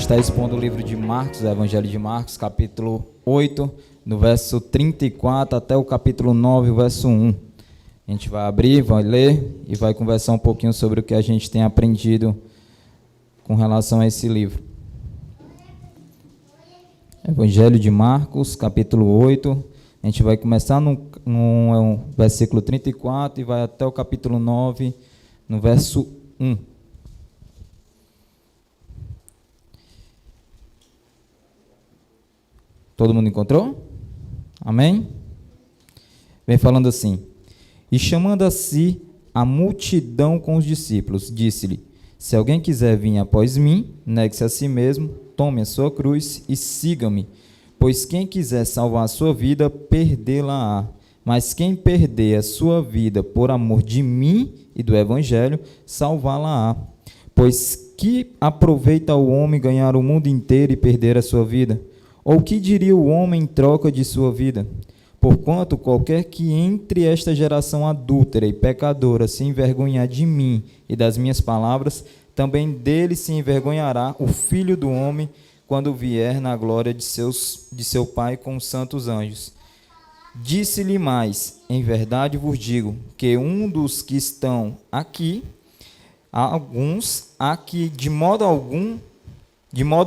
está expondo o livro de Marcos, o Evangelho de Marcos, capítulo 8, no verso 34 até o capítulo 9, verso 1. A gente vai abrir, vai ler e vai conversar um pouquinho sobre o que a gente tem aprendido com relação a esse livro. Evangelho de Marcos, capítulo 8. A gente vai começar no versículo 34 e vai até o capítulo 9, no verso 1. Todo mundo encontrou? Amém? Vem falando assim: e chamando a si a multidão com os discípulos, disse-lhe: se alguém quiser vir após mim, negue-se a si mesmo, tome a sua cruz e siga-me. Pois quem quiser salvar a sua vida, perdê-la-á. Mas quem perder a sua vida por amor de mim e do Evangelho, salvá-la-á. Pois que aproveita o homem ganhar o mundo inteiro e perder a sua vida? Ou que diria o homem em troca de sua vida? Porquanto qualquer que entre esta geração adúltera e pecadora se envergonhar de mim e das minhas palavras, também dele se envergonhará o Filho do Homem, quando vier na glória de seu Pai com os santos anjos. Disse-lhe mais: em verdade vos digo, que um dos que estão aqui, alguns aqui de modo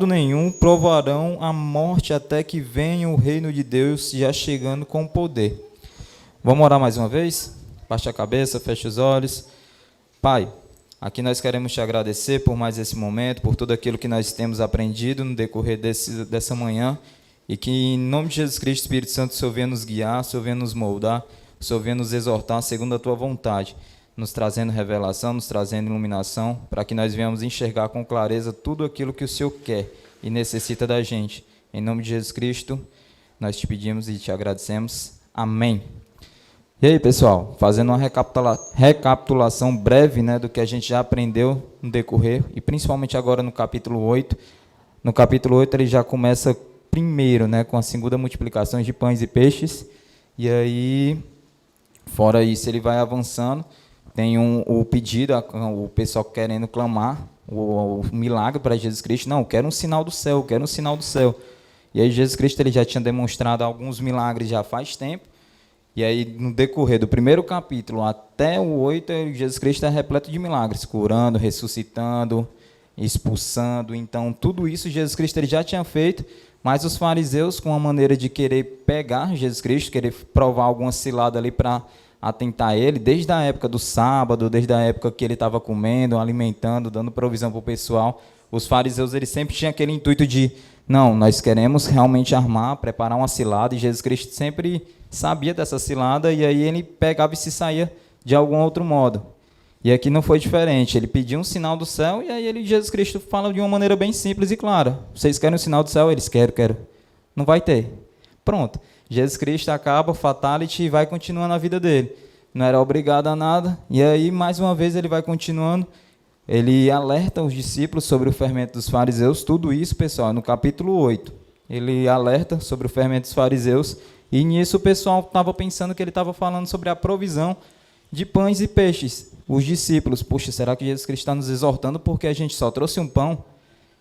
nenhum provarão a morte até que venha o reino de Deus, já chegando com poder. Vamos orar mais uma vez? Baixe a cabeça, feche os olhos. Pai, aqui nós queremos te agradecer por mais esse momento, por tudo aquilo que nós temos aprendido no decorrer dessa manhã, e que em nome de Jesus Cristo, Espírito Santo, o Senhor venha nos guiar, o Senhor venha nos moldar, o Senhor venha nos exortar segundo a tua vontade, nos trazendo revelação, nos trazendo iluminação, para que nós venhamos enxergar com clareza tudo aquilo que o Senhor quer e necessita da gente. Em nome de Jesus Cristo, nós te pedimos e te agradecemos. Amém. E aí, pessoal, fazendo uma recapitulação breve, do que a gente já aprendeu no decorrer, e principalmente agora no capítulo 8. No capítulo 8 ele já começa primeiro, com a segunda multiplicação de pães e peixes, e aí, fora isso, ele vai avançando. Tem o pedido, o pessoal querendo clamar o milagre para Jesus Cristo. Não, quero um sinal do céu, quero um sinal do céu. E aí Jesus Cristo ele já tinha demonstrado alguns milagres já faz tempo. E aí no decorrer do primeiro capítulo até o 8, Jesus Cristo é repleto de milagres, curando, ressuscitando, expulsando. Então tudo isso Jesus Cristo ele já tinha feito, mas os fariseus, com a maneira de querer pegar Jesus Cristo, querer provar alguma cilada ali para atentar ele, desde a época do sábado, desde a época que ele estava comendo, alimentando, dando provisão para o pessoal, os fariseus eles sempre tinham aquele intuito de, não, nós queremos realmente armar, preparar uma cilada, e Jesus Cristo sempre sabia dessa cilada, e aí ele pegava e se saía de algum outro modo. E aqui não foi diferente, ele pediu um sinal do céu, e aí Jesus Cristo fala de uma maneira bem simples e clara: vocês querem um sinal do céu? Eles quero. Não vai ter. Pronto. Jesus Cristo acaba, fatality, e vai continuando a vida dele. Não era obrigado a nada. E aí, mais uma vez, ele vai continuando. Ele alerta os discípulos sobre o fermento dos fariseus. Tudo isso, pessoal, no capítulo 8. Ele alerta sobre o fermento dos fariseus. E nisso o pessoal estava pensando que ele estava falando sobre a provisão de pães e peixes. Os discípulos: puxa, será que Jesus Cristo está nos exortando porque a gente só trouxe um pão?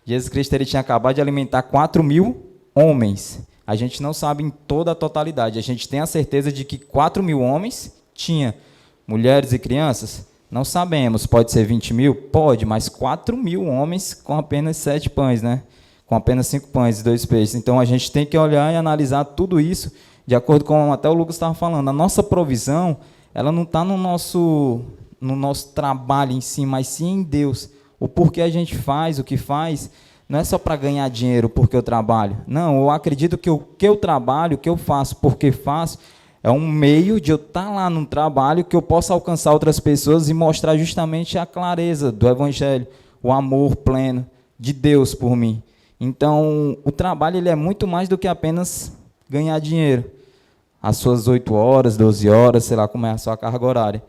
Jesus Cristo ele tinha acabado de alimentar 4.000 homens. A gente não sabe em toda a totalidade. A gente tem a certeza de que 4.000 homens tinha mulheres e crianças? Não sabemos. Pode ser 20.000? Pode, mas 4.000 homens com apenas 7 pães, com apenas 5 pães e 2 peixes. Então, a gente tem que olhar e analisar tudo isso, de acordo com até o Lucas estava falando. A nossa provisão, ela não está no nosso trabalho em si, mas sim em Deus. O porquê a gente faz, o que faz, não é só para ganhar dinheiro porque eu trabalho. Não, eu acredito que o que eu trabalho, o que eu faço porque faço, é um meio de eu estar lá no trabalho que eu possa alcançar outras pessoas e mostrar justamente a clareza do Evangelho, o amor pleno de Deus por mim. Então, o trabalho ele é muito mais do que apenas ganhar dinheiro. As suas 8 horas, 12 horas, sei lá como é a sua carga horária.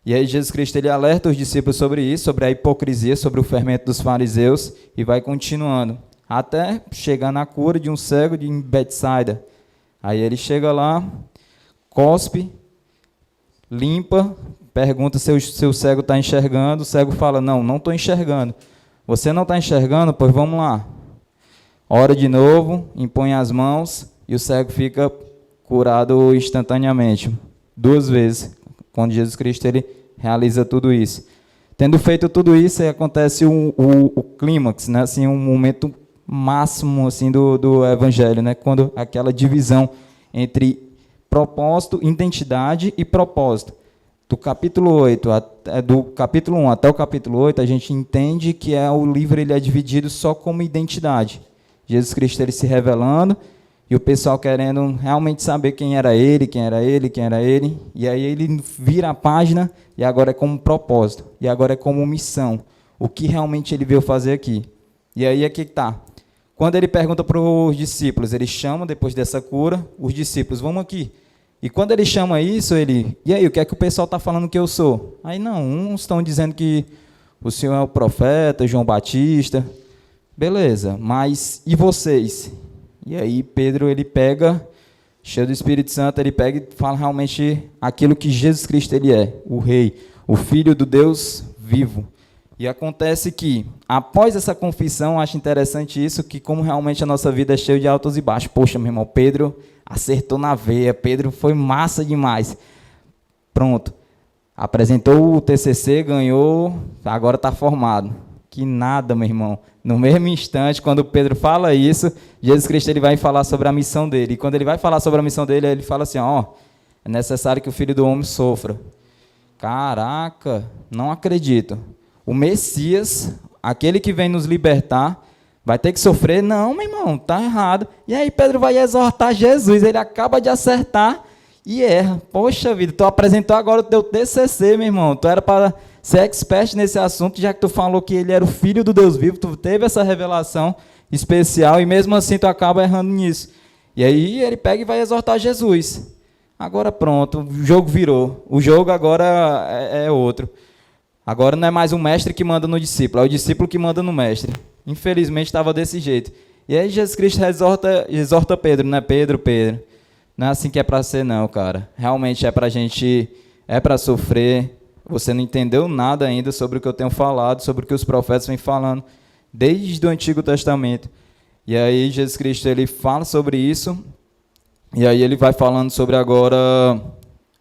E aí Jesus Cristo ele alerta os discípulos sobre isso, sobre a hipocrisia, sobre o fermento dos fariseus, e vai continuando, até chegar na cura de um cego em Betsaida. Aí ele chega lá, cospe, limpa, pergunta se o cego está enxergando, o cego fala: não estou enxergando. Você não está enxergando? Pois vamos lá. ora de novo, impõe as mãos e o cego fica curado instantaneamente. 2 vezes, quando Jesus Cristo ele realiza tudo isso. Tendo feito tudo isso, aí acontece o clímax, né? Assim, um momento máximo assim, do evangelho, né? Quando aquela divisão entre propósito, identidade e propósito. Do capítulo 1 até o capítulo 8, a gente entende que o livro ele é dividido só como identidade. Jesus Cristo ele se revelando e o pessoal querendo realmente saber quem era ele, quem era ele, quem era ele. E aí ele vira a página e agora é como propósito. E agora é como missão. O que realmente ele veio fazer aqui. E aí é que está. Quando ele pergunta para os discípulos, ele chama, depois dessa cura, os discípulos, vamos aqui. E quando ele chama isso, e aí, o que é que o pessoal está falando que eu sou? Aí não, uns estão dizendo que o senhor é o profeta, João Batista. Beleza, mas e vocês? E aí Pedro, ele pega, cheio do Espírito Santo, ele pega e fala realmente aquilo que Jesus Cristo ele é, o Rei, o Filho do Deus vivo. E acontece que, após essa confissão, acho interessante isso, que como realmente a nossa vida é cheia de altos e baixos. Poxa, meu irmão, Pedro acertou na veia, Pedro foi massa demais. Pronto, apresentou o TCC, ganhou, agora está formado. Que nada, meu irmão. No mesmo instante, quando Pedro fala isso, Jesus Cristo ele vai falar sobre a missão dele. E quando ele vai falar sobre a missão dele, ele fala assim, é necessário que o Filho do Homem sofra. Caraca, não acredito. O Messias, aquele que vem nos libertar, vai ter que sofrer? Não, meu irmão, tá errado. E aí Pedro vai exortar Jesus, ele acaba de acertar e erra. Poxa vida, tu apresentou agora o teu TCC, meu irmão. Tu era para ser expert nesse assunto, já que tu falou que ele era o Filho do Deus vivo, tu teve essa revelação especial e mesmo assim tu acaba errando nisso. E aí ele pega e vai exortar Jesus. Agora pronto, o jogo virou. O jogo agora é outro. Agora não é mais o mestre que manda no discípulo, é o discípulo que manda no mestre. Infelizmente estava desse jeito. E aí Jesus Cristo exorta Pedro, né? Pedro, não é assim que é para ser não, cara. Realmente é para a gente, é para sofrer. Você não entendeu nada ainda sobre o que eu tenho falado, sobre o que os profetas vêm falando, desde o Antigo Testamento. E aí Jesus Cristo ele fala sobre isso, e aí ele vai falando sobre agora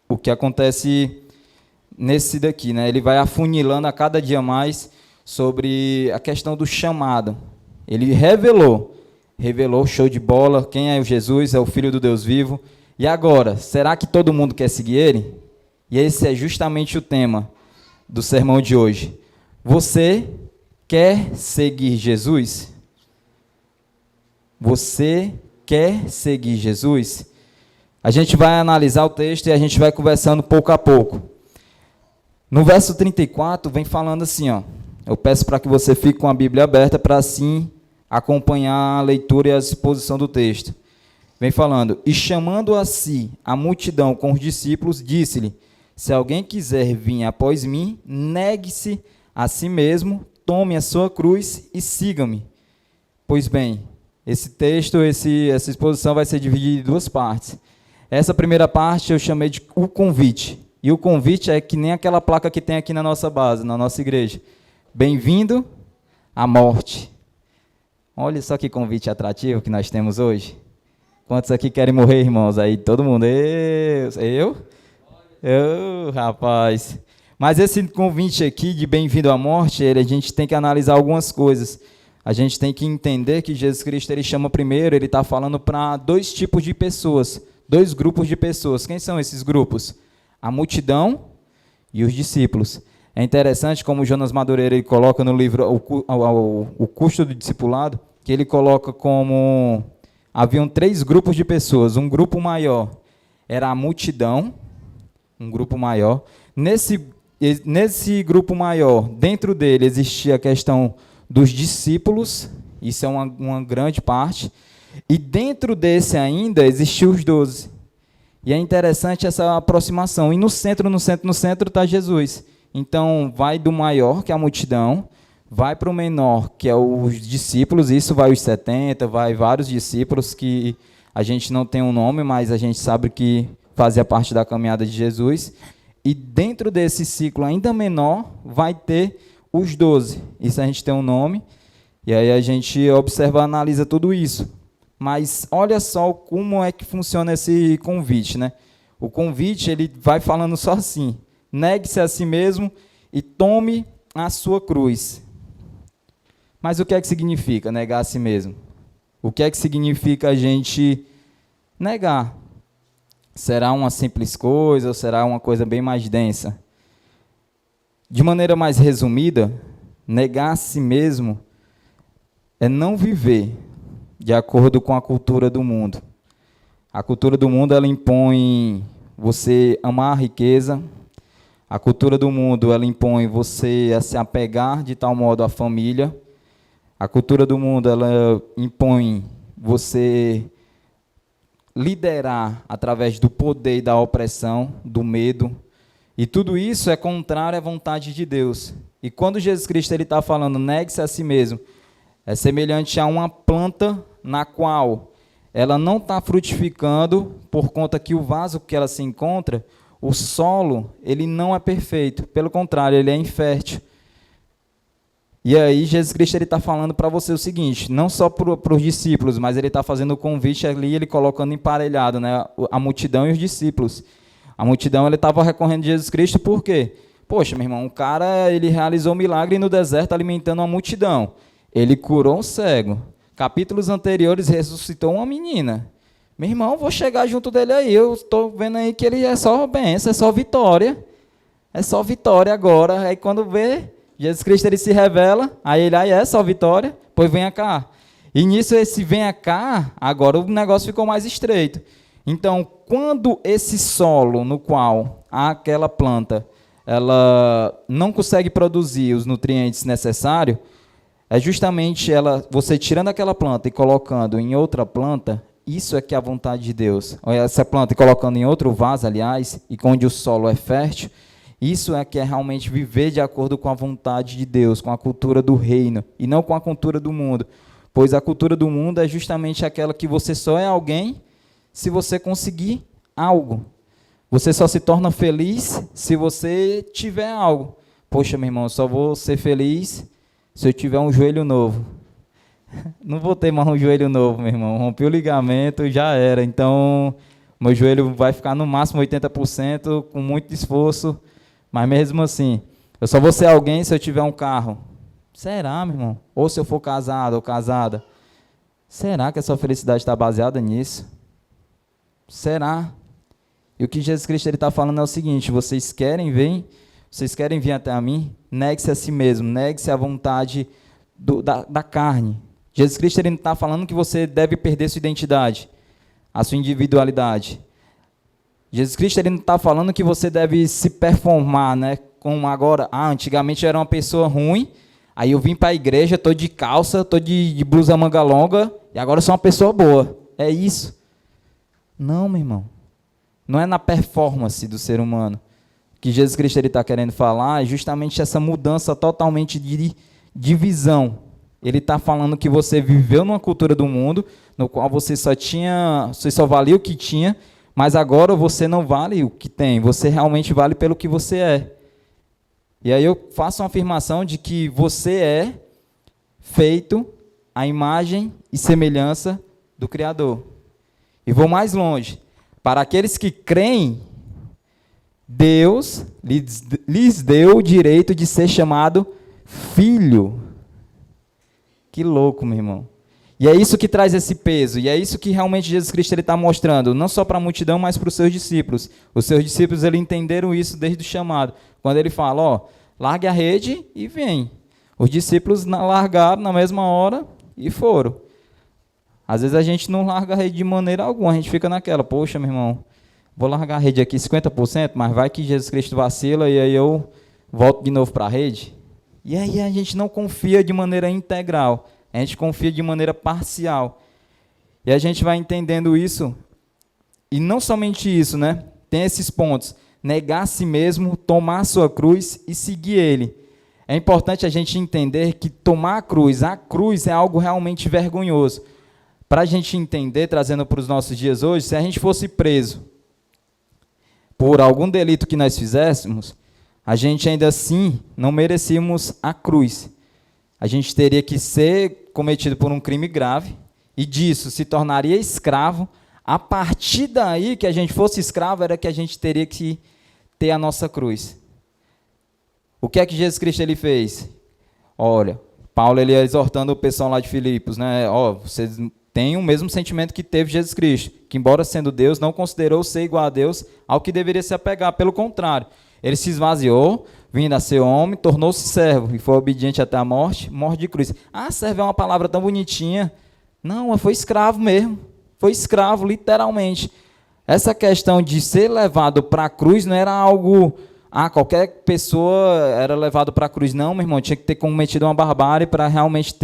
o que acontece nesse daqui, né? Ele vai afunilando a cada dia mais sobre a questão do chamado. Ele revelou, show de bola, quem é o Jesus, é o Filho do Deus vivo. E agora, será que todo mundo quer seguir ele? E esse é justamente o tema do sermão de hoje. Você quer seguir Jesus? Você quer seguir Jesus? A gente vai analisar o texto e a gente vai conversando pouco a pouco. No verso 34, vem falando assim, eu peço para que você fique com a Bíblia aberta para assim acompanhar a leitura e a exposição do texto. Vem falando, e chamando a si a multidão com os discípulos, disse-lhe, se alguém quiser vir após mim, negue-se a si mesmo, tome a sua cruz e siga-me. Pois bem, esse texto, essa exposição vai ser dividida em 2 partes. Essa primeira parte eu chamei de o convite. E o convite é que nem aquela placa que tem aqui na nossa base, na nossa igreja. Bem-vindo à morte. Olha só que convite atrativo que nós temos hoje. Quantos aqui querem morrer, irmãos? Aí todo mundo, eu, rapaz. Mas esse convite aqui de bem-vindo à morte, a gente tem que analisar algumas coisas. A gente tem que entender que Jesus Cristo ele chama primeiro, ele está falando para 2 tipos de pessoas, 2 grupos de pessoas. Quem são esses grupos? A multidão e os discípulos. É interessante como Jonas Madureira ele coloca no livro o Custo do Discipulado, que ele coloca como haviam 3 grupos de pessoas. Um grupo maior era a multidão, um grupo maior. Nesse grupo maior, dentro dele existia a questão dos discípulos, isso é uma grande parte, e dentro desse ainda existiam os 12. E é interessante essa aproximação. E no centro está Jesus. Então, vai do maior, que é a multidão, vai para o menor, que é os discípulos, isso vai os 70, vai vários discípulos que a gente não tem um nome, mas a gente sabe que fazia parte da caminhada de Jesus. E dentro desse ciclo ainda menor, vai ter os 12. Isso a gente tem um nome. E aí a gente observa, analisa tudo isso. Mas olha só como é que funciona esse convite, né? O convite, ele vai falando só assim: negue-se a si mesmo e tome a sua cruz. Mas o que é que significa negar a si mesmo? O que é que significa a gente negar? Será uma simples coisa ou será uma coisa bem mais densa? De maneira mais resumida, negar a si mesmo é não viver de acordo com a cultura do mundo. A cultura do mundo, ela impõe você amar a riqueza. A cultura do mundo, ela impõe você a se apegar de tal modo à família. A cultura do mundo, ela impõe você liderar através do poder e da opressão, do medo. E tudo isso é contrário à vontade de Deus. E quando Jesus Cristo está falando, negue-se a si mesmo, é semelhante a uma planta na qual ela não está frutificando por conta que o vaso que ela se encontra, o solo, ele não é perfeito. Pelo contrário, ele é infértil. E aí Jesus Cristo está falando para você o seguinte, não só para os discípulos, mas ele está fazendo o convite ali, ele colocando emparelhado, né, a multidão e os discípulos. A multidão, ele estava recorrendo a Jesus Cristo por quê? Poxa, meu irmão, um cara, ele realizou um milagre no deserto alimentando uma multidão. Ele curou um cego. Capítulos anteriores, ressuscitou uma menina. Meu irmão, vou chegar junto dele aí, eu estou vendo aí que ele é só bênção, é só vitória. É só vitória agora. Aí quando vê, Jesus Cristo ele se revela, aí ele, aí é só vitória, pois venha cá. E nisso, esse venha cá, agora o negócio ficou mais estreito. Então, quando esse solo no qual aquela planta ela não consegue produzir os nutrientes necessários, é justamente você tirando aquela planta e colocando em outra planta, isso é que é a vontade de Deus. Essa planta e colocando em outro vaso, aliás, e onde o solo é fértil, isso é que é realmente viver de acordo com a vontade de Deus, com a cultura do reino, e não com a cultura do mundo. Pois a cultura do mundo é justamente aquela que você só é alguém se você conseguir algo. Você só se torna feliz se você tiver algo. Poxa, meu irmão, eu só vou ser feliz se eu tiver um joelho novo. Não vou ter mais um joelho novo, meu irmão. Rompi o ligamento, já era. Então, meu joelho vai ficar no máximo 80%, com muito esforço. Mas mesmo assim, eu só vou ser alguém se eu tiver um carro. Será, meu irmão? Ou se eu for casado ou casada. Será que a sua felicidade está baseada nisso? Será? E o que Jesus Cristo está falando é o seguinte: vocês querem vir até a mim? Negue-se a si mesmo, negue-se à vontade da carne. Jesus Cristo não está falando que você deve perder sua identidade, a sua individualidade. Jesus Cristo não está falando que você deve se performar, né? Como agora, antigamente eu era uma pessoa ruim, aí eu vim para a igreja, estou de calça, estou de blusa manga longa, e agora eu sou uma pessoa boa. É isso? Não, meu irmão. Não é na performance do ser humano. O que Jesus Cristo está querendo falar é justamente essa mudança totalmente de visão. Ele está falando que você viveu numa cultura do mundo, no qual você só valia o que tinha, mas agora você não vale o que tem, você realmente vale pelo que você é. E aí eu faço uma afirmação de que você é feito à imagem e semelhança do Criador. E vou mais longe. Para aqueles que creem, Deus lhes deu o direito de ser chamado filho. Que louco, meu irmão. E é isso que traz esse peso, e é isso que realmente Jesus Cristo está mostrando, não só para a multidão, mas para os seus discípulos. Os seus discípulos entenderam isso desde o chamado. Quando ele fala, largue a rede e vem. Os discípulos largaram na mesma hora e foram. Às vezes a gente não larga a rede de maneira alguma, a gente fica naquela, poxa, meu irmão, vou largar a rede aqui 50%, mas vai que Jesus Cristo vacila e aí eu volto de novo para a rede. E aí a gente não confia de maneira integral, a gente confia de maneira parcial. E a gente vai entendendo isso, e não somente isso, né? Tem esses pontos, negar a si mesmo, tomar a sua cruz e seguir ele. É importante a gente entender que tomar a cruz é algo realmente vergonhoso. Para a gente entender, trazendo para os nossos dias hoje, se a gente fosse preso por algum delito que nós fizéssemos, a gente ainda assim não merecíamos a cruz. a gente teria que ser cometido por um crime grave, e disso se tornaria escravo. A partir daí que a gente fosse escravo, era que a gente teria que ter a nossa cruz. O que é que Jesus Cristo ele fez? Olha, Paulo ele exortando o pessoal lá de Filipos, né? Vocês têm o mesmo sentimento que teve Jesus Cristo, que embora sendo Deus, não considerou ser igual a Deus ao que deveria se apegar. Pelo contrário, ele se esvaziou, vindo a ser homem, tornou-se servo e foi obediente até a morte, morte de cruz. Servo é uma palavra tão bonitinha. Não, foi escravo mesmo. Foi escravo, literalmente. Essa questão de ser levado para a cruz não era algo... qualquer pessoa era levado para a cruz. Não, meu irmão, tinha que ter cometido uma barbárie para realmente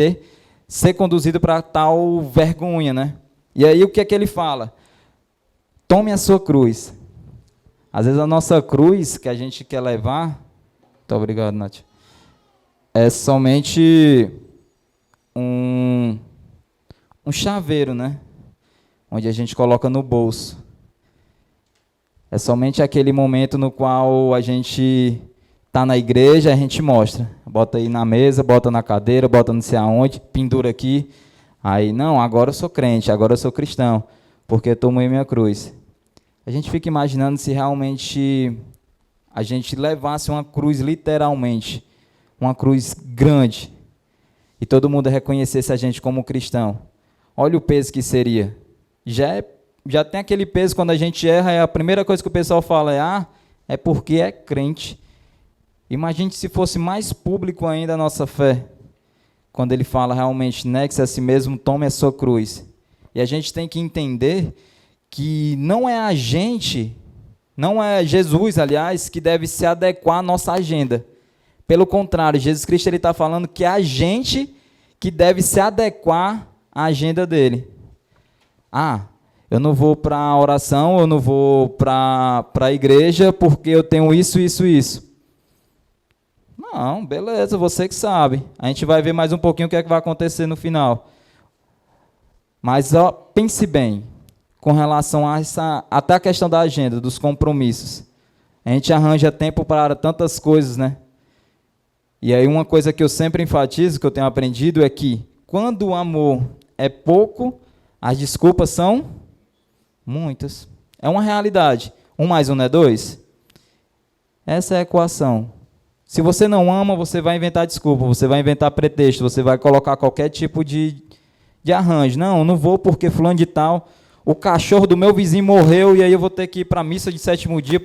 ser conduzido para tal vergonha, né? E aí o que é que ele fala? Tome a sua cruz. Às vezes a nossa cruz que a gente quer levar... Muito obrigado, Nath. É somente um chaveiro, né? Onde a gente coloca no bolso. É somente aquele momento no qual a gente está na igreja, a gente mostra. Bota aí na mesa, bota na cadeira, bota não sei aonde, pendura aqui. Aí, não, agora eu sou crente, agora eu sou cristão, porque eu tomei minha cruz. A gente fica imaginando se realmente a gente levasse uma cruz literalmente, uma cruz grande, e todo mundo reconhecesse a gente como cristão. Olha o peso que seria. Já tem aquele peso quando a gente erra, a primeira coisa que o pessoal fala é porque é crente. Imagine se fosse mais público ainda a nossa fé, quando ele fala realmente, negue-se a si mesmo, tome a sua cruz. E a gente tem que entender que não é a gente, não é Jesus, aliás, que deve se adequar à nossa agenda. Pelo contrário, Jesus Cristo está falando que é a gente que deve se adequar à agenda dele. Eu não vou para a oração, eu não vou para a igreja porque eu tenho isso, isso, isso. Não, beleza, você que sabe. A gente vai ver mais um pouquinho o que é que vai acontecer no final. Mas pense bem, com relação a até a questão da agenda, dos compromissos. A gente arranja tempo para tantas coisas, né? E aí uma coisa que eu sempre enfatizo, que eu tenho aprendido, é que quando o amor é pouco, as desculpas são muitas. É uma realidade. 1 mais 1 não é 2? Essa é a equação. Se você não ama, você vai inventar desculpa, você vai inventar pretexto, você vai colocar qualquer tipo de arranjo. Não vou porque fulano de tal, o cachorro do meu vizinho morreu e aí eu vou ter que ir para a missa de 7º dia.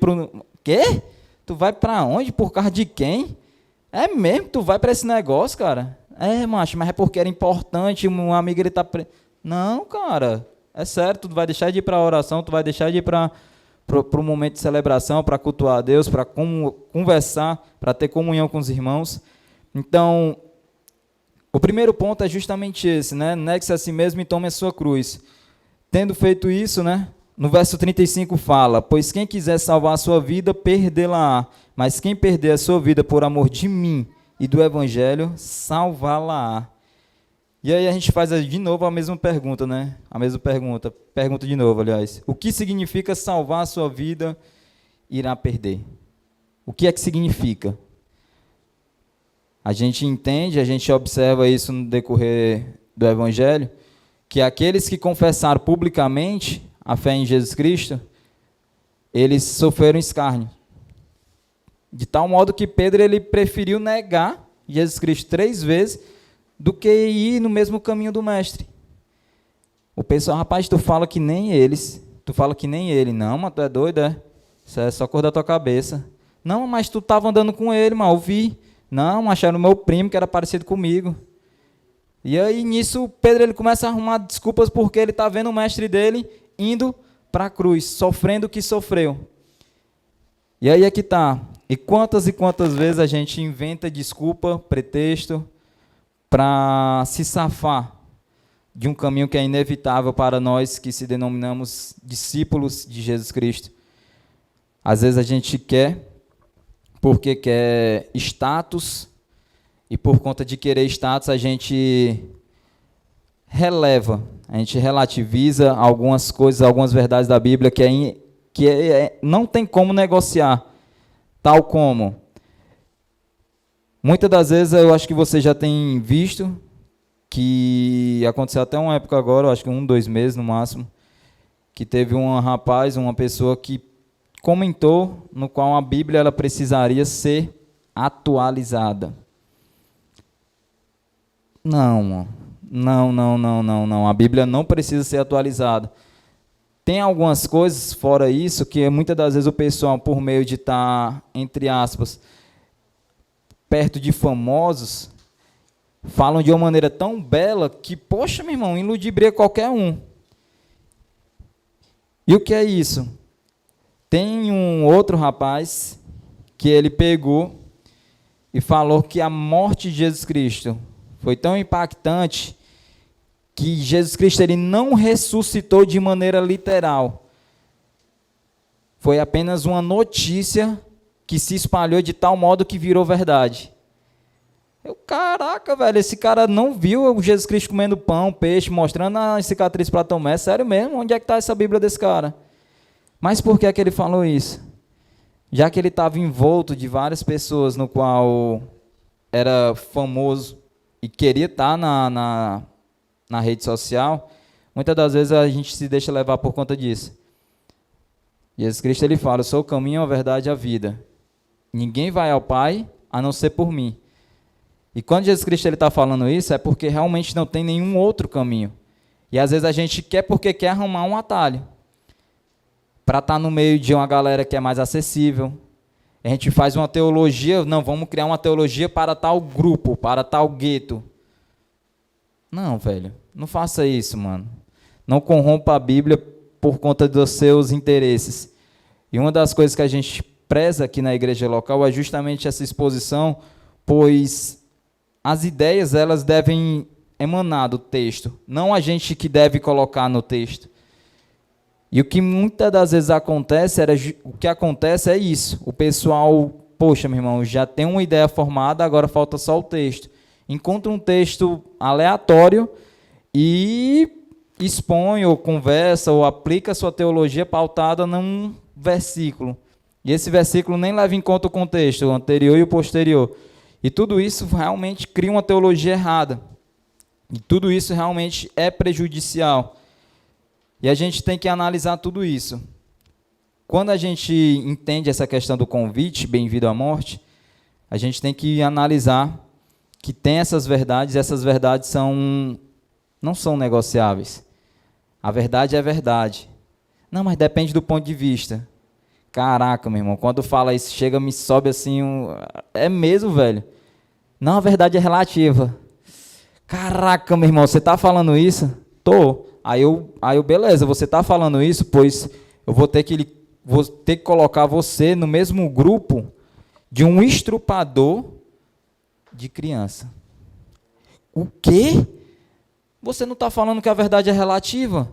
Quê? Tu vai para onde? Por causa de quem? É mesmo? Tu vai para esse negócio, cara? Macho, mas é porque era importante, um amigo ele tá... Não, cara, é sério, tu vai deixar de ir para a oração, tu vai deixar de ir para o momento de celebração, para cultuar a Deus, para conversar, para ter comunhão com os irmãos. Então, o primeiro ponto é justamente esse, né? Negue-se a si mesmo e tome a sua cruz. Tendo feito isso, né? No verso 35 fala, pois quem quiser salvar a sua vida, perdê-la-á, mas quem perder a sua vida por amor de mim e do Evangelho, salvá-la-á. E aí a gente faz de novo a mesma pergunta, né? A mesma pergunta. Pergunta de novo, aliás. O que significa salvar a sua vida, irá perder? O que é que significa? A gente entende, a gente observa isso no decorrer do Evangelho, que aqueles que confessaram publicamente a fé em Jesus Cristo, eles sofreram escárnio. De tal modo que Pedro ele preferiu negar Jesus Cristo 3 vezes do que ir no mesmo caminho do mestre. O pessoal, rapaz, tu fala que nem eles, tu fala que nem ele. Não, mas tu é doido, é? Isso é só cor da tua cabeça. Não, mas tu estava andando com ele, mas eu vi. Não, mas era o meu primo que era parecido comigo. E aí, nisso, Pedro ele começa a arrumar desculpas porque ele está vendo o mestre dele indo para a cruz, sofrendo o que sofreu. E aí é que está. E quantas vezes a gente inventa desculpa, pretexto, para se safar de um caminho que é inevitável para nós que se denominamos discípulos de Jesus Cristo. Às vezes a gente quer, porque quer status, e por conta de querer status a gente releva, a gente relativiza algumas coisas, algumas verdades da Bíblia que não tem como negociar, tal como Muitas das vezes eu acho que você já tem visto que aconteceu até uma época agora, eu acho que 2 meses no máximo, que teve um rapaz, uma pessoa que comentou no qual a Bíblia ela precisaria ser atualizada. Não, não, não, não, não, não. A Bíblia não precisa ser atualizada. Tem algumas coisas fora isso que muitas das vezes o pessoal, por meio de estar, entre aspas, perto de famosos, falam de uma maneira tão bela que, poxa, meu irmão, iludibria qualquer um. E o que é isso? Tem um outro rapaz que ele pegou e falou que a morte de Jesus Cristo foi tão impactante que Jesus Cristo ele não ressuscitou de maneira literal. Foi apenas uma notícia que se espalhou de tal modo que virou verdade. Caraca, velho, esse cara não viu o Jesus Cristo comendo pão, peixe, mostrando a cicatriz para Tomé. Sério mesmo? Onde é que está essa Bíblia desse cara? Mas por que é que ele falou isso? Já que ele estava envolto de várias pessoas no qual era famoso e queria estar na rede social, muitas das vezes a gente se deixa levar por conta disso. Jesus Cristo ele fala, eu sou o caminho, a verdade e a vida. Ninguém vai ao Pai a não ser por mim. E quando Jesus Cristo está falando isso, é porque realmente não tem nenhum outro caminho. E às vezes a gente quer porque quer arrumar um atalho. Para estar no meio de uma galera que é mais acessível. A gente faz uma teologia, não, vamos criar uma teologia para tal grupo, para tal gueto. Não, velho, não faça isso, mano. Não corrompa a Bíblia por conta dos seus interesses. E uma das coisas que a gente preza aqui na igreja local é justamente essa exposição, pois as ideias elas devem emanar do texto, não a gente que deve colocar no texto. E o que muitas das vezes acontece, o que acontece é isso, o pessoal, poxa, meu irmão, já tem uma ideia formada, agora falta só o texto. Encontra um texto aleatório e expõe, ou conversa, ou aplica a sua teologia pautada num versículo. E esse versículo nem leva em conta o contexto, o anterior e o posterior. E tudo isso realmente cria uma teologia errada. E tudo isso realmente é prejudicial. E a gente tem que analisar tudo isso. Quando a gente entende essa questão do convite, bem-vindo à morte, a gente tem que analisar que tem essas verdades, e essas verdades não são negociáveis. A verdade é verdade. Não, mas depende do ponto de vista. Caraca, meu irmão, quando fala isso, chega, me sobe assim, é mesmo, velho. Não, a verdade é relativa. Caraca, meu irmão, você está falando isso? Tô. Aí eu, beleza, você está falando isso, pois eu vou ter que colocar você no mesmo grupo de um estrupador de criança. O quê? Você não está falando que a verdade é relativa?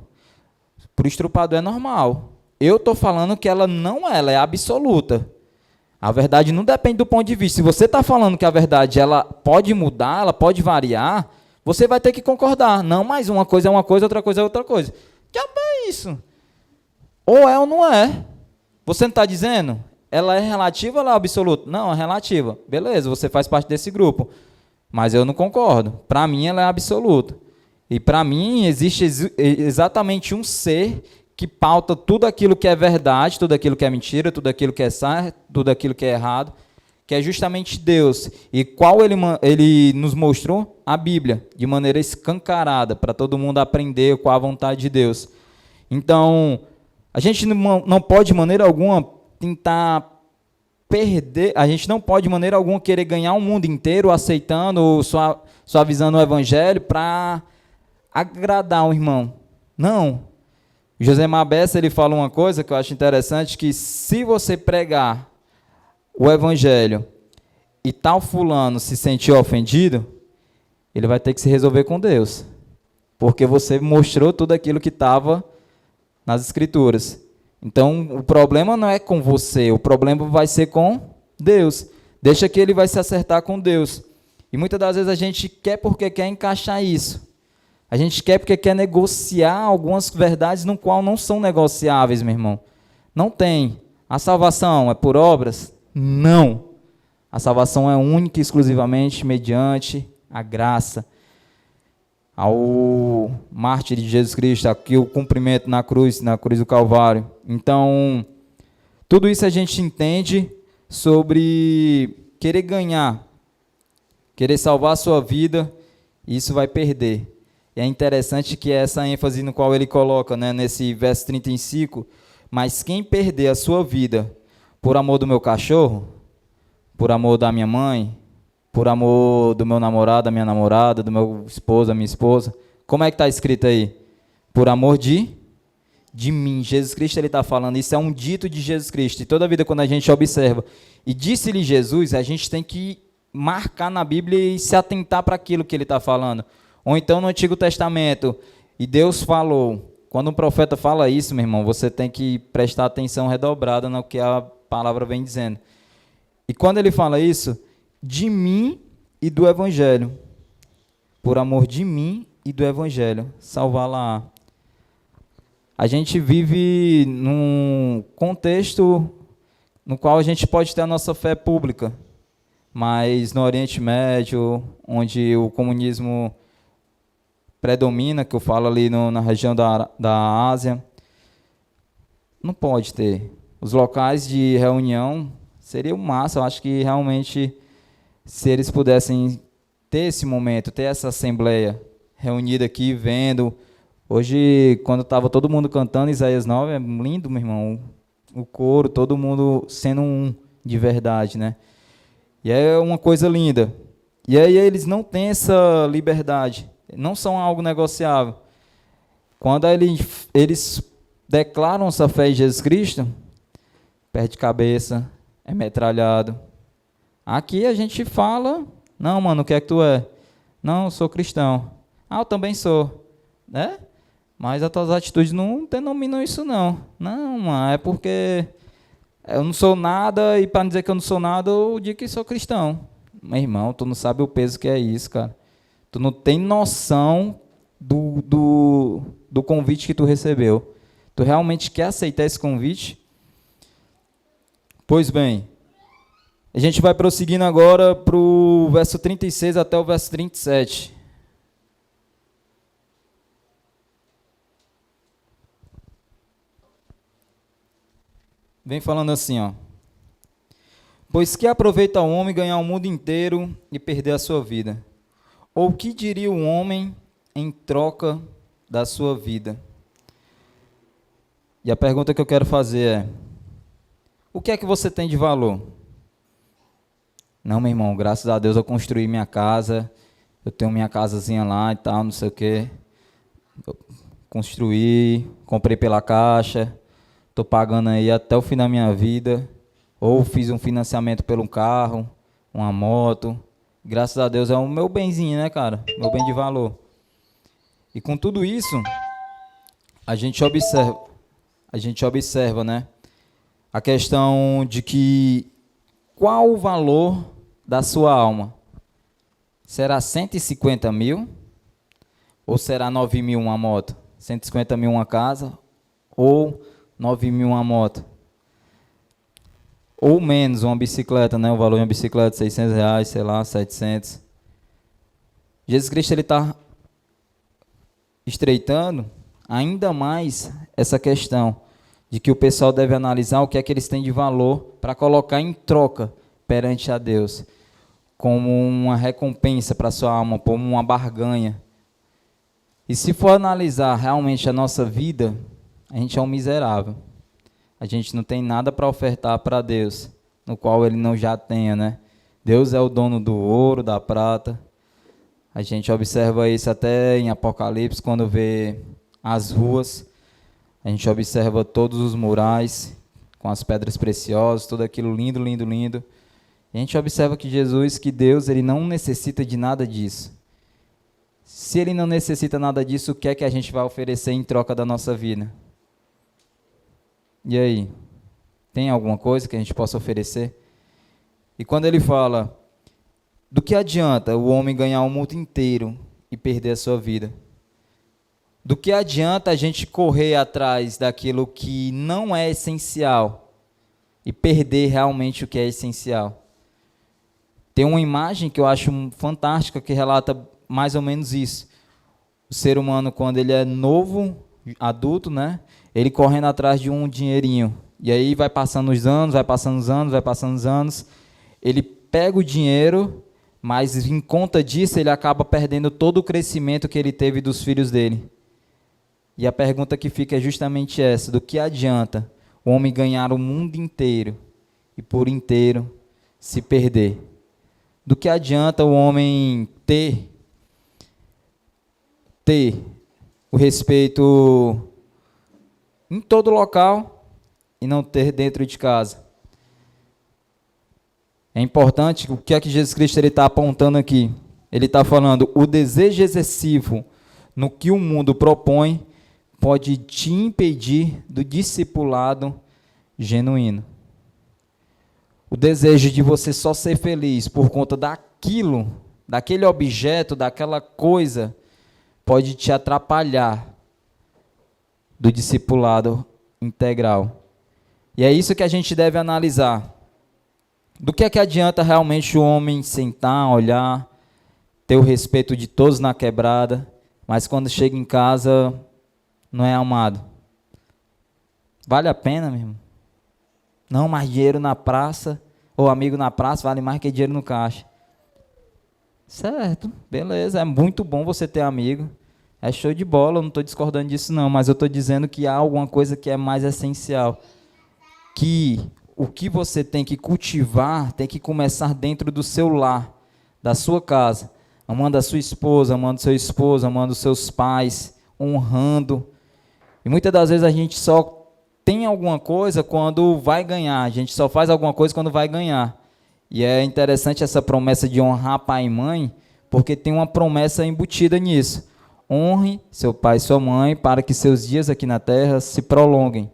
Para o estrupador é normal. Eu estou falando que ela não é, ela é absoluta. A verdade não depende do ponto de vista. Se você está falando que a verdade ela pode mudar, ela pode variar, você vai ter que concordar. Não, mas uma coisa é uma coisa, outra coisa é outra coisa. Que é isso? Ou é ou não é. Você não está dizendo? Ela é relativa ou ela é absoluta? Não, é relativa. Beleza, você faz parte desse grupo. Mas eu não concordo. Para mim, ela é absoluta. E para mim, existe exatamente um ser que pauta tudo aquilo que é verdade, tudo aquilo que é mentira, tudo aquilo que é certo, tudo aquilo que é errado, que é justamente Deus. E qual ele nos mostrou? A Bíblia, de maneira escancarada, para todo mundo aprender qual a vontade de Deus. Então, a gente não pode, de maneira alguma, tentar perder, a gente não pode, de maneira alguma, querer ganhar o mundo inteiro aceitando ou suavizando o evangelho para agradar o irmão. Não. José Mabessa, ele fala uma coisa que eu acho interessante, que se você pregar o evangelho e tal fulano se sentir ofendido, ele vai ter que se resolver com Deus, porque você mostrou tudo aquilo que estava nas escrituras. Então, o problema não é com você, o problema vai ser com Deus. Deixa que ele vai se acertar com Deus. E muitas das vezes a gente quer porque quer encaixar isso. A gente quer porque quer negociar algumas verdades no qual não são negociáveis, meu irmão. Não tem. A salvação é por obras? Não. A salvação é única e exclusivamente mediante a graça, ao mártir de Jesus Cristo, aqui o cumprimento na cruz do Calvário. Então, tudo isso a gente entende sobre querer ganhar, querer salvar a sua vida, e isso vai perder. E é interessante que essa ênfase no qual ele coloca, né, nesse verso 35, mas quem perder a sua vida por amor do meu cachorro, por amor da minha mãe, por amor do meu namorado, da minha namorada, do meu esposo, da minha esposa, como é que está escrito aí? Por amor de mim. Jesus Cristo ele está falando, isso é um dito de Jesus Cristo. E toda vida quando a gente observa, e disse-lhe Jesus, a gente tem que marcar na Bíblia e se atentar para aquilo que ele está falando. Ou então no Antigo Testamento, e Deus falou. Quando um profeta fala isso, meu irmão, você tem que prestar atenção redobrada no que a palavra vem dizendo. E quando ele fala isso, de mim e do Evangelho, por amor de mim e do Evangelho, salvá-la. A gente vive num contexto no qual a gente pode ter a nossa fé pública, mas no Oriente Médio, onde o comunismo predomina, que eu falo ali na região da Ásia, não pode ter. Os locais de reunião seria massa, eu acho que realmente, se eles pudessem ter esse momento, ter essa assembleia reunida aqui, vendo. Hoje, quando estava todo mundo cantando Isaías 9, é lindo, meu irmão, o coro, todo mundo sendo um de verdade, né? E é uma coisa linda. E aí eles não têm essa liberdade, não são algo negociável. Quando eles declaram essa fé em Jesus Cristo, perde cabeça, é metralhado. Aqui a gente fala, não, mano, o que é que tu é? Não, eu sou cristão. Ah, eu também sou. Né? Mas as tuas atitudes não denominam isso, não. Não, mano, é porque eu não sou nada, e para dizer que eu não sou nada, eu digo que sou cristão. Meu irmão, tu não sabe o peso que é isso, cara. Tu não tem noção do convite que tu recebeu. Tu realmente quer aceitar esse convite? Pois bem, a gente vai prosseguindo agora para o verso 36 até o verso 37. Vem falando assim, ó. Pois que aproveita o homem ganhar o mundo inteiro e perder a sua vida? Ou que diria o homem em troca da sua vida? E a pergunta que eu quero fazer é: o que é que você tem de valor? Não, meu irmão, graças a Deus eu construí minha casa, eu tenho minha casazinha lá e tal, não sei o quê. Eu construí, comprei pela Caixa, estou pagando aí até o fim da minha vida. Ou fiz um financiamento por um carro, uma moto. Graças a Deus é o meu benzinho, né, cara? Meu bem de valor. E com tudo isso, a gente observa, né? A questão de que qual o valor da sua alma? Será 150 mil? Ou será 9 mil uma moto? 150 mil uma casa? Ou 9 mil uma moto? Ou menos uma bicicleta, né? O valor de uma bicicleta, R$600, sei lá, 700. Jesus Cristo ele está estreitando ainda mais essa questão de que o pessoal deve analisar o que é que eles têm de valor para colocar em troca perante a Deus, como uma recompensa para a sua alma, como uma barganha. E se for analisar realmente a nossa vida, a gente é um miserável. A gente não tem nada para ofertar para Deus, no qual Ele não já tenha, né? Deus é o dono do ouro, da prata. A gente observa isso até em Apocalipse, quando vê as ruas. A gente observa todos os murais, com as pedras preciosas, tudo aquilo lindo, lindo, lindo. E a gente observa que Jesus, que Deus, Ele não necessita de nada disso. Se Ele não necessita nada disso, o que é que a gente vai oferecer em troca da nossa vida? E aí? Tem alguma coisa que a gente possa oferecer? E quando ele fala, do que adianta o homem ganhar o mundo inteiro e perder a sua vida? Do que adianta a gente correr atrás daquilo que não é essencial e perder realmente o que é essencial? Tem uma imagem que eu acho fantástica que relata mais ou menos isso. O ser humano, quando ele é novo, adulto, né? Ele correndo atrás de um dinheirinho. E aí vai passando os anos, vai passando os anos, vai passando os anos. Ele pega o dinheiro, mas em conta disso ele acaba perdendo todo o crescimento que ele teve dos filhos dele. E a pergunta que fica é justamente essa: do que adianta o homem ganhar o mundo inteiro e por inteiro se perder? Do que adianta o homem ter o respeito em todo local e não ter dentro de casa? É importante o que é que Jesus Cristo está apontando aqui. Ele está falando: o desejo excessivo no que o mundo propõe pode te impedir do discipulado genuíno. O desejo de você só ser feliz por conta daquilo, daquele objeto, daquela coisa, pode te atrapalhar do discipulado integral. E é isso que a gente deve analisar. Do que é que adianta realmente o homem sentar, olhar, ter o respeito de todos na quebrada, mas quando chega em casa não é amado? Vale a pena, meu irmão? Não, mais dinheiro na praça, ou amigo na praça, vale mais que dinheiro no caixa. Certo, beleza, é muito bom você ter amigo. É show de bola, eu não estou discordando disso não, mas eu estou dizendo que há alguma coisa que é mais essencial. Que o que você tem que cultivar tem que começar dentro do seu lar, da sua casa. Amando a sua esposa, amando seu esposo, amando seus pais, honrando. E muitas das vezes a gente só tem alguma coisa quando vai ganhar. A gente só faz alguma coisa quando vai ganhar. E é interessante essa promessa de honrar pai e mãe, porque tem uma promessa embutida nisso. Honre seu pai e sua mãe para que seus dias aqui na terra se prolonguem.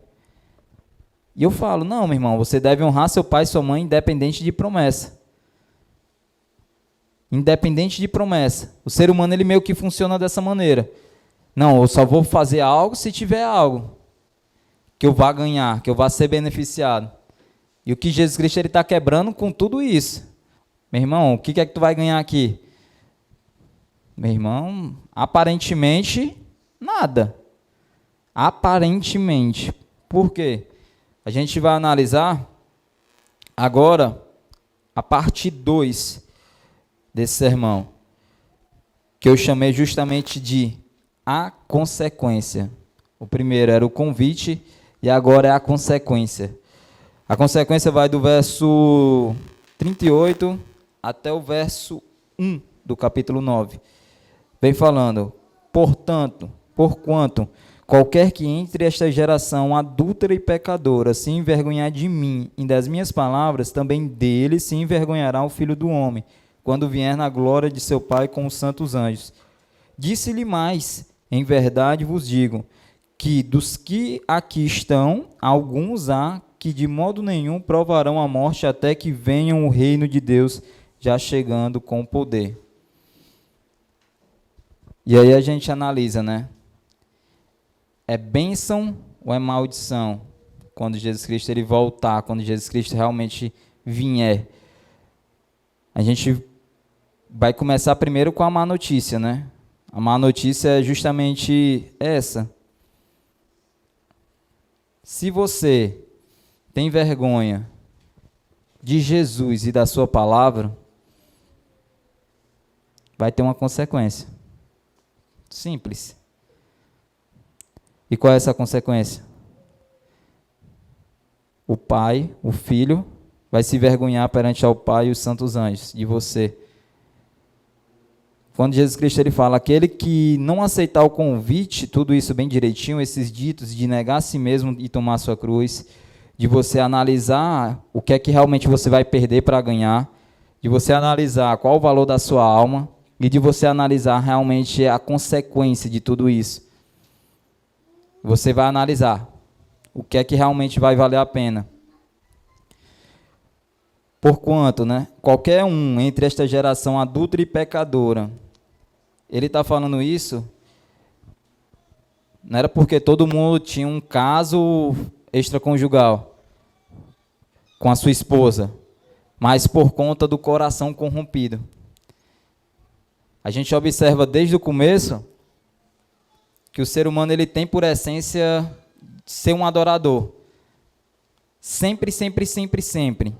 E eu falo: não, meu irmão, você deve honrar seu pai e sua mãe independente de promessa. Independente de promessa. O ser humano, ele meio que funciona dessa maneira. Não, eu só vou fazer algo se tiver algo que eu vá ganhar, que eu vá ser beneficiado. E o que Jesus Cristo está quebrando com tudo isso. Meu irmão, o que é que tu vai ganhar aqui? Meu irmão, aparentemente, nada. Aparentemente. Por quê? A gente vai analisar agora a parte 2 desse sermão, que eu chamei justamente de a consequência. O primeiro era o convite e agora é a consequência. A consequência vai do verso 38 até o verso 1 do capítulo 9. Vem falando: porquanto qualquer que entre esta geração adúltera e pecadora se envergonhar de mim e das minhas palavras, também dele se envergonhará o Filho do Homem, quando vier na glória de seu Pai com os santos anjos. Disse-lhe mais: em verdade vos digo, que dos que aqui estão, alguns há que de modo nenhum provarão a morte até que venham o reino de Deus, já chegando com poder. E aí a gente analisa, né? É bênção ou é maldição quando Jesus Cristo ele voltar, quando Jesus Cristo realmente vier? A gente vai começar primeiro com a má notícia, né? A má notícia é justamente essa. Se você tem vergonha de Jesus e da sua palavra, vai ter uma consequência. Simples. E qual é essa consequência? O Pai, o Filho, vai se vergonhar perante ao Pai e os santos anjos de você. Quando Jesus Cristo ele fala: aquele que não aceitar o convite, tudo isso bem direitinho, esses ditos de negar a si mesmo e tomar a sua cruz, de você analisar o que é que realmente você vai perder para ganhar, de você analisar qual o valor da sua alma e de você analisar realmente a consequência de tudo isso. Você vai analisar o que é que realmente vai valer a pena. Porquanto, né, qualquer um entre esta geração adúltera e pecadora, ele está falando isso, não era porque todo mundo tinha um caso extraconjugal com a sua esposa, mas por conta do coração corrompido. A gente observa desde o começo que o ser humano ele tem por essência ser um adorador. Sempre, sempre, sempre, sempre.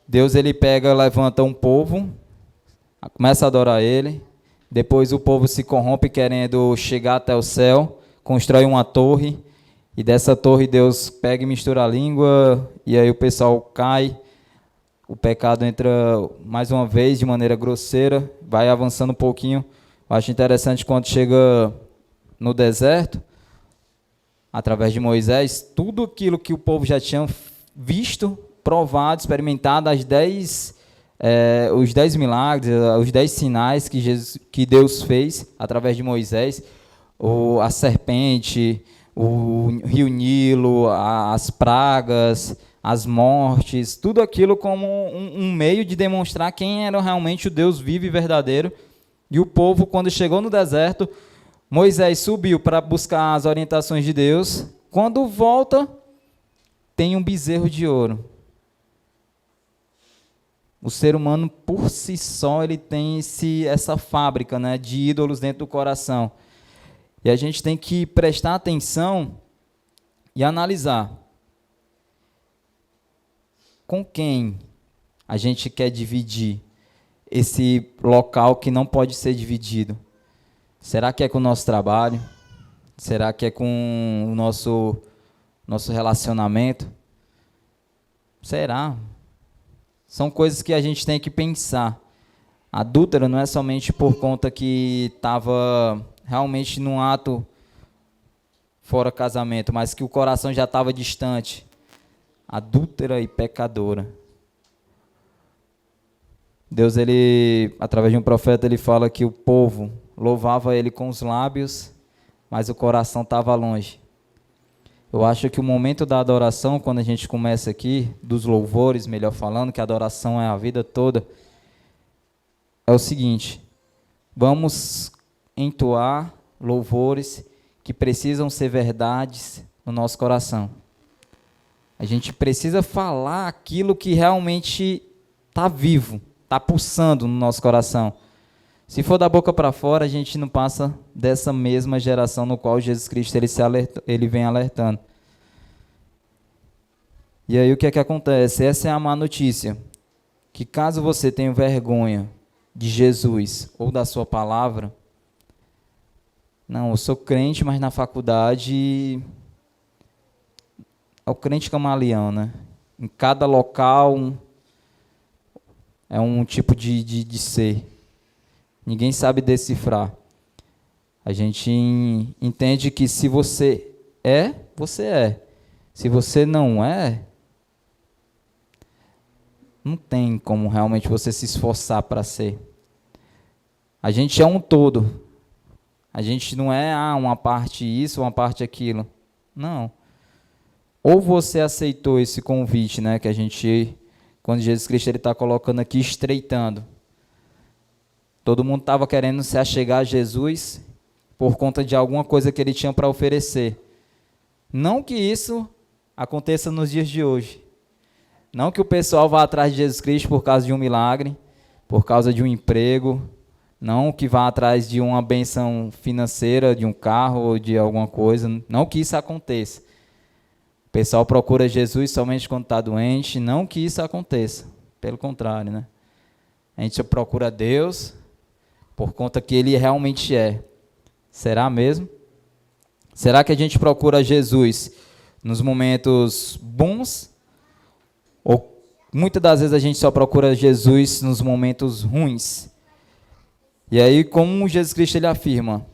Deus ele pega, levanta um povo, começa a adorar ele, depois o povo se corrompe querendo chegar até o céu, constrói uma torre, e dessa torre Deus pega e mistura a língua, e aí o pessoal cai, o pecado entra mais uma vez de maneira grosseira, vai avançando um pouquinho. Eu acho interessante quando chega no deserto, através de Moisés, tudo aquilo que o povo já tinha visto, provado, experimentado, os 10 milagres, os 10 sinais que Deus fez através de Moisés, a serpente, o rio Nilo, as pragas, as mortes, tudo aquilo como um meio de demonstrar quem era realmente o Deus vivo e verdadeiro. E o povo, quando chegou no deserto, Moisés subiu para buscar as orientações de Deus. Quando volta, tem um bezerro de ouro. O ser humano, por si só, ele tem essa fábrica, né, de ídolos dentro do coração. E a gente tem que prestar atenção e analisar. Com quem a gente quer dividir esse local que não pode ser dividido? Será que é com o nosso trabalho? Será que é com o nosso relacionamento? Será? São coisas que a gente tem que pensar. Adúltero não é somente por conta que estava realmente num ato fora casamento, mas que o coração já estava distante. Adúltera e pecadora. Deus, ele, através de um profeta, ele fala que o povo louvava ele com os lábios, mas o coração estava longe. Eu acho que o momento da adoração, quando a gente começa aqui, dos louvores, melhor falando, que a adoração é a vida toda, é o seguinte: vamos entoar louvores que precisam ser verdades no nosso coração. A gente precisa falar aquilo que realmente está vivo, está pulsando no nosso coração. Se for da boca para fora, a gente não passa dessa mesma geração no qual Jesus Cristo ele vem alertando. E aí o que é que acontece? Essa é a má notícia, que caso você tenha vergonha de Jesus ou da sua palavra, não, eu sou crente, mas na faculdade é o crente camaleão, né? Em cada local é um tipo de ser. Ninguém sabe decifrar. A gente entende que se você é, você é. Se você não é, não tem como realmente você se esforçar para ser. A gente é um todo. A gente não é uma parte isso, uma parte aquilo. Não. Ou você aceitou esse convite, né, que a gente, quando Jesus Cristo ele está colocando aqui, estreitando. Todo mundo estava querendo se achegar a Jesus por conta de alguma coisa que ele tinha para oferecer. Não que isso aconteça nos dias de hoje. Não que o pessoal vá atrás de Jesus Cristo por causa de um milagre, por causa de um emprego, não que vá atrás de uma bênção financeira, de um carro ou de alguma coisa. Não que isso aconteça. O pessoal procura Jesus somente quando está doente. Não que isso aconteça. Pelo contrário, né? A gente procura Deus por conta que Ele realmente é. Será mesmo? Será que a gente procura Jesus nos momentos bons? Ou muitas das vezes a gente só procura Jesus nos momentos ruins? E aí, como Jesus Cristo ele afirma,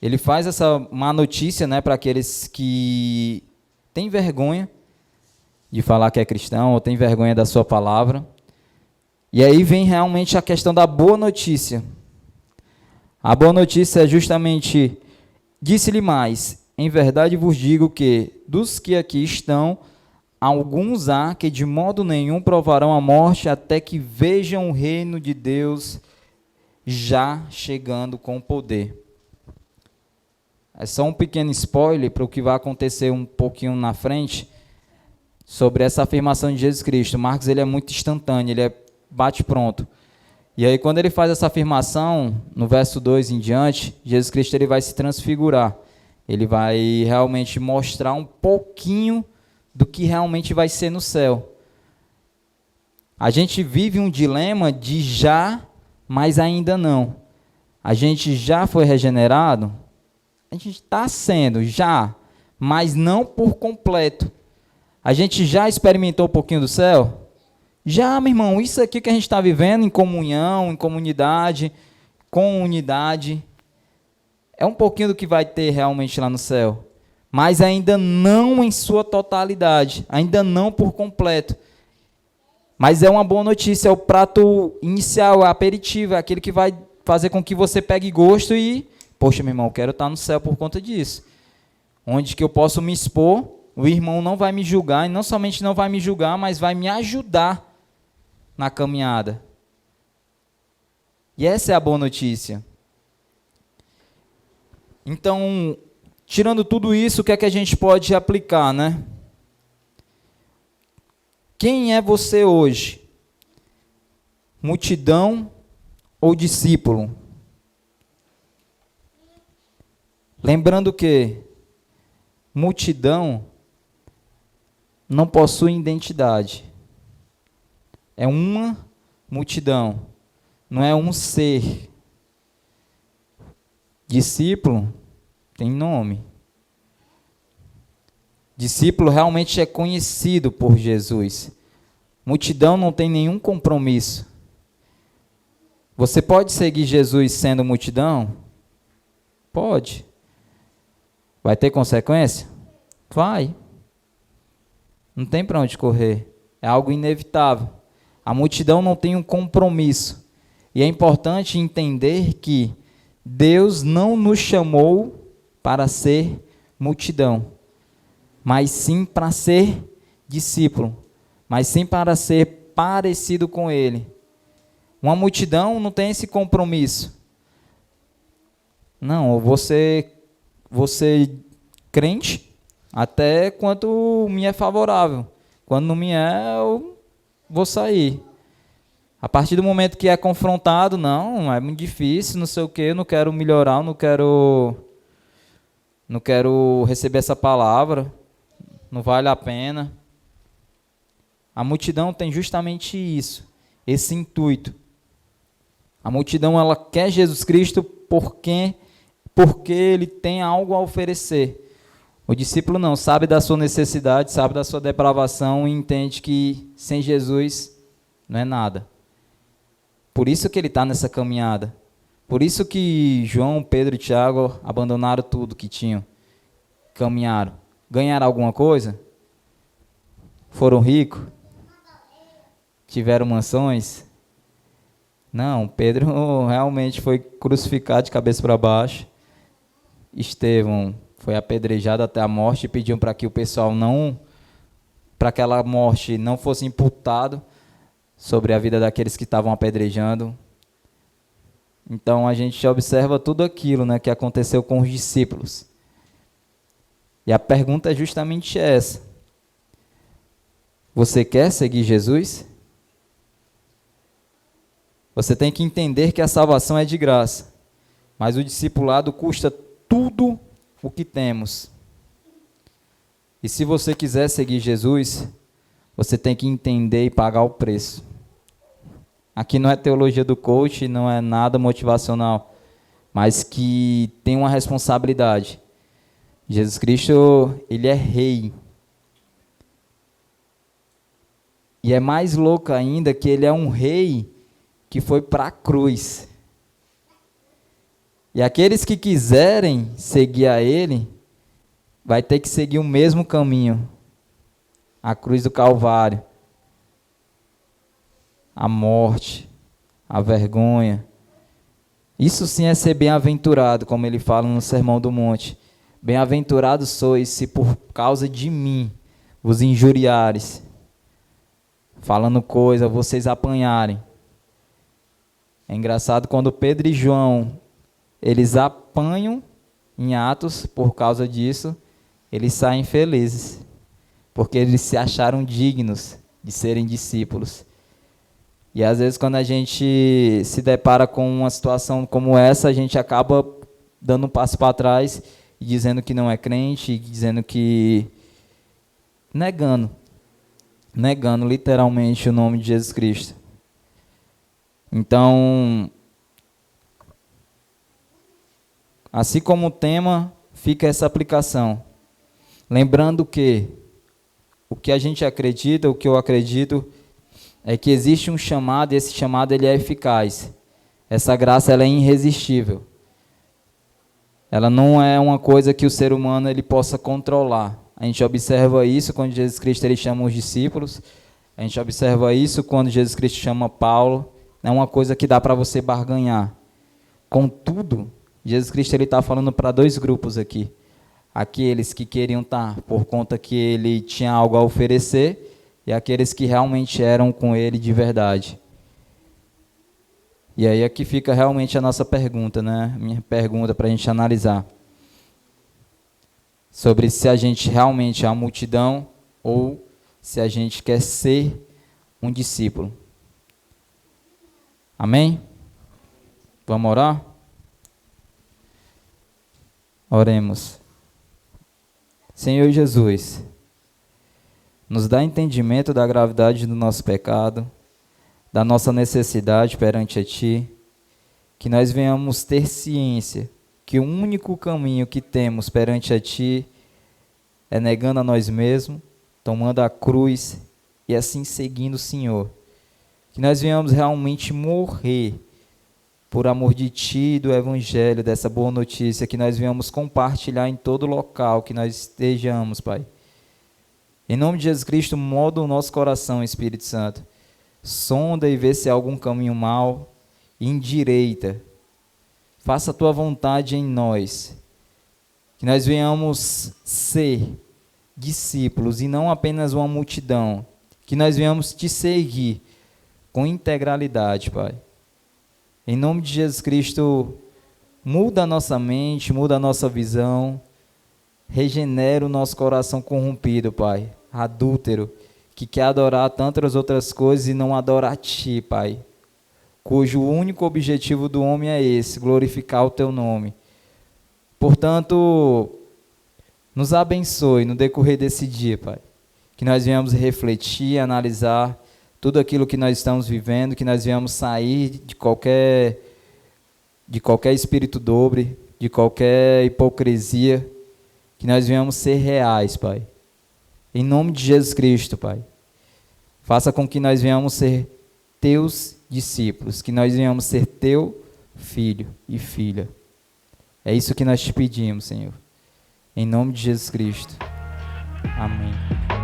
ele faz essa má notícia, né, para aqueles que têm vergonha de falar que é cristão ou têm vergonha da sua palavra. E aí vem realmente a questão da boa notícia. A boa notícia é justamente, disse-lhe mais, em verdade vos digo que, dos que aqui estão, alguns há que de modo nenhum provarão a morte até que vejam o reino de Deus já chegando com poder. É só um pequeno spoiler para o que vai acontecer um pouquinho na frente. sobre essa afirmação de Jesus Cristo. Marcos ele é muito instantâneo, ele é bate-pronto. E aí quando ele faz essa afirmação, no verso 2 em diante, Jesus Cristo ele vai se transfigurar. Ele vai realmente mostrar um pouquinho do que realmente vai ser no céu. A gente vive um dilema de já, mas ainda não. A gente já foi regenerado? A gente está sendo, já, mas não por completo. A gente já experimentou um pouquinho do céu? Já, meu irmão, isso aqui que a gente está vivendo em comunhão, em comunidade, com unidade, é um pouquinho do que vai ter realmente lá no céu. Mas ainda não em sua totalidade, ainda não por completo. Mas é uma boa notícia, é o prato inicial, o aperitivo, é aquele que vai fazer com que você pegue gosto e, poxa, meu irmão, eu quero estar no céu por conta disso. Onde que eu posso me expor, o irmão não vai me julgar, e não somente não vai me julgar, mas vai me ajudar na caminhada. E essa é a boa notícia. Então, tirando tudo isso, o que é que a gente pode aplicar, né? Quem é você hoje? Multidão ou discípulo? Lembrando que multidão não possui identidade. É uma multidão, não é um ser. Discípulo tem nome. Discípulo realmente é conhecido por Jesus. Multidão não tem nenhum compromisso. Você pode seguir Jesus sendo multidão? Pode. Vai ter consequência? Vai. Não tem para onde correr. É algo inevitável. A multidão não tem um compromisso. E é importante entender que Deus não nos chamou para ser multidão, mas sim para ser discípulo, mas sim para ser parecido com Ele. Uma multidão não tem esse compromisso. Não, você crente até quanto me é favorável. Quando não me é, eu vou sair. A partir do momento que é confrontado, não, é muito difícil, não sei o quê, eu não quero melhorar, não quero receber essa palavra, não vale a pena. A multidão tem justamente isso, esse intuito. A multidão ela quer Jesus Cristo porque ele tem algo a oferecer. O discípulo não, sabe da sua necessidade, sabe da sua depravação e entende que sem Jesus não é nada. Por isso que ele está nessa caminhada. Por isso que João, Pedro e Tiago abandonaram tudo que tinham. Caminharam. Ganharam alguma coisa? Foram ricos? Tiveram mansões? Não, Pedro realmente foi crucificado de cabeça para baixo. Estevão foi apedrejado até a morte e pediam para que o pessoal para que aquela morte não fosse imputado sobre a vida daqueles que estavam apedrejando. Então a gente observa tudo aquilo, né, que aconteceu com os discípulos. E a pergunta é justamente essa. Você quer seguir Jesus? Você tem que entender que a salvação é de graça, mas o discipulado custa tudo o que temos. E se você quiser seguir Jesus, você tem que entender e pagar o preço. Aqui não é teologia do coach, não é nada motivacional, mas que tem uma responsabilidade. Jesus Cristo, ele é rei. E é mais louco ainda que ele é um rei que foi para a cruz. E aqueles que quiserem seguir a ele, vai ter que seguir o mesmo caminho. A cruz do Calvário. A morte, a vergonha. Isso sim é ser bem-aventurado, como ele fala no Sermão do Monte. Bem-aventurados sois se por causa de mim vos injuriares, falando coisa, vocês apanharem. É engraçado quando Pedro e João, eles apanham em Atos por causa disso, eles saem felizes. porque eles se acharam dignos de serem discípulos. E às vezes quando a gente se depara com uma situação como essa, a gente acaba dando um passo para trás e dizendo que não é crente, e dizendo que negando literalmente o nome de Jesus Cristo. Então, assim como o tema, fica essa aplicação. Lembrando que o que a gente acredita, o que eu acredito, é que existe um chamado e esse chamado ele é eficaz. Essa graça ela é irresistível. Ela não é uma coisa que o ser humano ele possa controlar. A gente observa isso quando Jesus Cristo ele chama os discípulos. A gente observa isso quando Jesus Cristo chama Paulo. Não é uma coisa que dá para você barganhar. Contudo, Jesus Cristo está falando para dois grupos aqui. Aqueles que queriam estar por conta que ele tinha algo a oferecer e aqueles que realmente eram com ele de verdade. E aí aqui fica realmente a nossa pergunta, né? Minha pergunta para a gente analisar. Sobre se a gente realmente é a multidão ou se a gente quer ser um discípulo. Amém? Vamos orar? Oremos. Senhor Jesus, nos dá entendimento da gravidade do nosso pecado, da nossa necessidade perante a Ti, que nós venhamos ter ciência que o único caminho que temos perante a Ti é negando a nós mesmos, tomando a cruz e assim seguindo o Senhor. Que nós venhamos realmente morrer por amor de Ti e do Evangelho, dessa boa notícia, que nós venhamos compartilhar em todo local que nós estejamos, Pai. Em nome de Jesus Cristo, molda o nosso coração, Espírito Santo. Sonda e vê se há algum caminho mau, endireita. Faça a Tua vontade em nós. Que nós venhamos ser discípulos e não apenas uma multidão. Que nós venhamos Te seguir com integralidade, Pai. Em nome de Jesus Cristo, muda a nossa mente, muda a nossa visão, regenera o nosso coração corrompido, Pai, adúltero, que quer adorar tantas outras coisas e não adora a Ti, Pai, cujo único objetivo do homem é esse, glorificar o Teu nome. Portanto, nos abençoe no decorrer desse dia, Pai, que nós venhamos refletir, analisar tudo aquilo que nós estamos vivendo, que nós venhamos sair de qualquer espírito dobre, de qualquer hipocrisia, que nós venhamos ser reais, Pai. Em nome de Jesus Cristo, Pai. Faça com que nós venhamos ser Teus discípulos, que nós venhamos ser Teu filho e filha. É isso que nós te pedimos, Senhor. Em nome de Jesus Cristo. Amém.